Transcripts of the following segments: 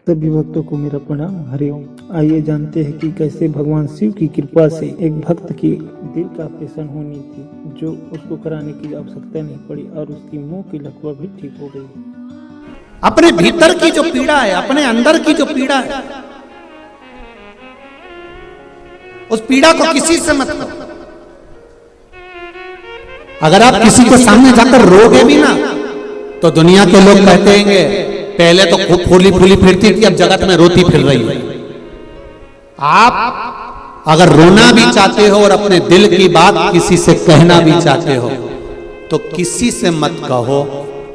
सभी भक्तों को मेरा प्रणाम। हरिओम। आइए जानते हैं कि कैसे भगवान शिव की कृपा से एक भक्त की दिल का ऑपरेशन होनी थी, जो उसको कराने की आवश्यकता नहीं पड़ी और उसकी मुंह की लकवा भी ठीक हो गई। अपने भीतर की जो पीड़ा है, अपने अंदर की जो पीड़ा है, उस पीड़ा को किसी से मत करो। अगर आप किसी के सामने जाकर रोगे भी ना, तो दुनिया के लोग कहते हैं पहले तो खूब फूली फूली फिरती थी, अब जगत में रोती फिर रही है। आप अगर रोना भी चाहते हो और अपने दिल की बात किसी से कहना भी चाहते हो, तो किसी से मत कहो।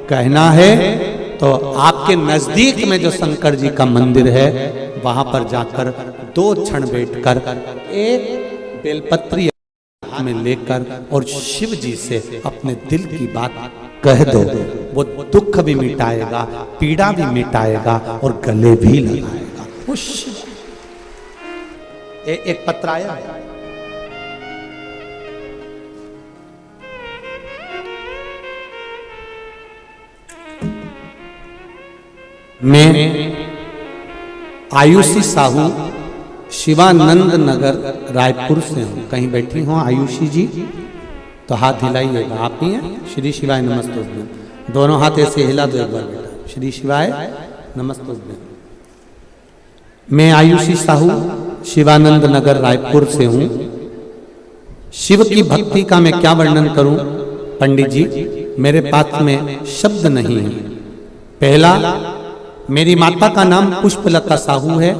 कहना है तो आपके नजदीक में जो शंकर जी का मंदिर है, वहां पर जाकर 2 क्षण बैठकर एक बेलपत्री में लेकर और शिव जी से अपने दिल की बात कह दो। वो दुख भी मिटाएगा, पीड़ा भी मिटाएगा और गले भी लगाएगा। वो शिव एक पत्र आया है, मैं आयुषी साहू शिवानंद नगर रायपुर से हूँ। कहीं बैठी हो आयुषी जी तो हाथ हिलाइएगा। आप ही हैं? श्री शिवाय नमस्तुभ्यं। दोनों हाथ ऐसे हिला दो एक बार बेटा। श्री शिवाय नमस्तुभ्यं। मैं आयुषी साहू शिवानंद नगर रायपुर से हूँ। शिव की भक्ति का मैं क्या वर्णन करूं पंडित जी, मेरे पास में शब्द नहीं है। पहला, मेरी माता का नाम पुष्पलता साहू है,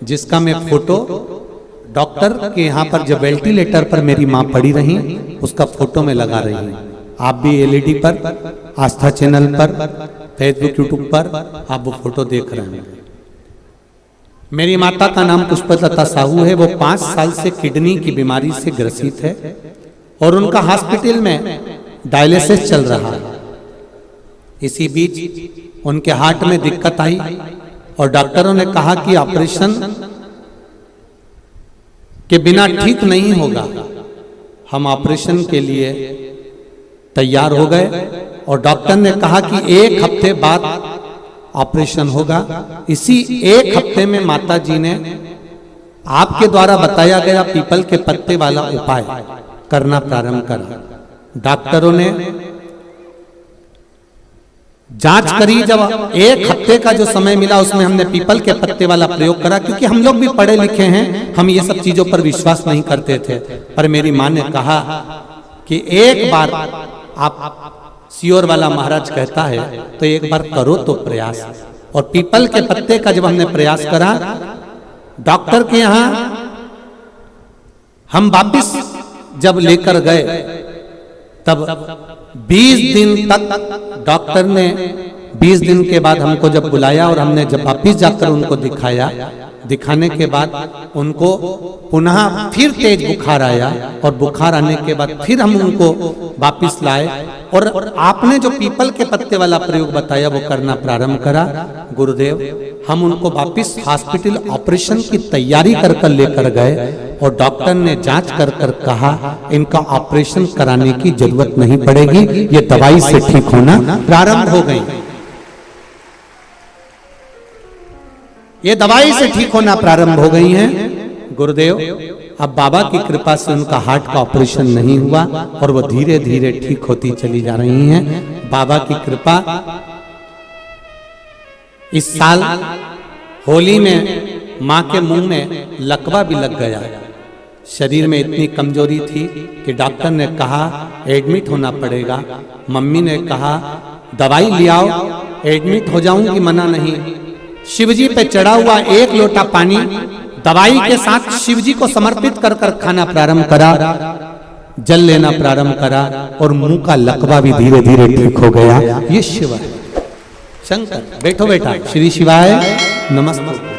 जिसका मैं फोटो डॉक्टर के यहाँ पर जब वेंटिलेटर पर मेरी माँ पड़ी रही, उसका फोटो में लगा रही हूँ। आप भी एलईडी पर, आस्था चैनल पर, फेसबुक यूट्यूब पर आप वो फोटो देख रहे हैं। मेरी माता का नाम पुष्पलता साहू है। वो 5 साल से किडनी की बीमारी से ग्रसित है और उनका हॉस्पिटल में डायलिसिस चल रहा है। इसी बीच उनके हार्ट में दिक्कत आई और डॉक्टरों ने कहा कि ऑपरेशन के बिना ठीक नहीं होगा। हम ऑपरेशन के लिए तैयार हो गए और डॉक्टर ने कहा कि 1 हफ्ते बाद ऑपरेशन होगा। इसी 1 हफ्ते में माता जी ने आपके द्वारा बताया गया पीपल के पत्ते वाला उपाय करना प्रारंभ करा। डॉक्टरों ने जांच करी। जब 1 हफ्ते का जो समय मिला, उसमें हमने पीपल के पत्ते वाला प्रयोग करा, क्योंकि हम लोग भी पढ़े लिखे हैं, हम ये सब चीजों पर विश्वास नहीं करते थे। पर मेरी माँ ने कहा कि एक बार आप सियोर वाला महाराज कहता है तो एक बार करो तो प्रयास। और पीपल के पत्ते का जब हमने प्रयास करा, डॉक्टर के यहां हम वापिस जब लेकर गए, तब 20 दिन तक डॉक्टर ने 20 दिन के बाद हमको जब बुलाया और हमने जब वापिस जाकर उनको दिखाया, दिखाने के बाद उनको पुनः फिर तेज बुखार आया और बुखार आने के बाद फिर हम उनको वापिस लाए और आपने जो पीपल के पत्ते वाला प्रयोग बताया वो करना प्रारंभ करा। गुरुदेव, हम उनको वापिस हॉस्पिटल ऑपरेशन की तैयारी कर लेकर गए और डॉक्टर ने जांच कर कहा इनका ऑपरेशन कराने की जरूरत नहीं पड़ेगी, ये दवाई से ठीक होना प्रारंभ हो गई। ये दवाई से ठीक होना प्रारंभ हो गई हैं। गुरुदेव, अब बाबा की कृपा से उनका हार्ट का ऑपरेशन नहीं हुआ और वो धीरे धीरे ठीक होती चली जा रही हैं। बाबा की कृपा। इस साल होली में माँ के मुंह में लकवा भी लग गया। शरीर में इतनी कमजोरी थी कि डॉक्टर ने कहा एडमिट होना पड़ेगा। मम्मी ने कहा दवाई ले आओ, एडमिट हो जाऊंगी, मना नहीं। शिवजी पे चढ़ा हुआ 1 लोटा पानी दवाई के साथ शिवजी को समर्पित कर खाना प्रारंभ करा, जल लेना प्रारंभ करा और मुंह का लकवा भी धीरे धीरे ठीक हो गया। ये शिव है। शंकर, बैठो बेटा। श्री शिवाय नमस्ते।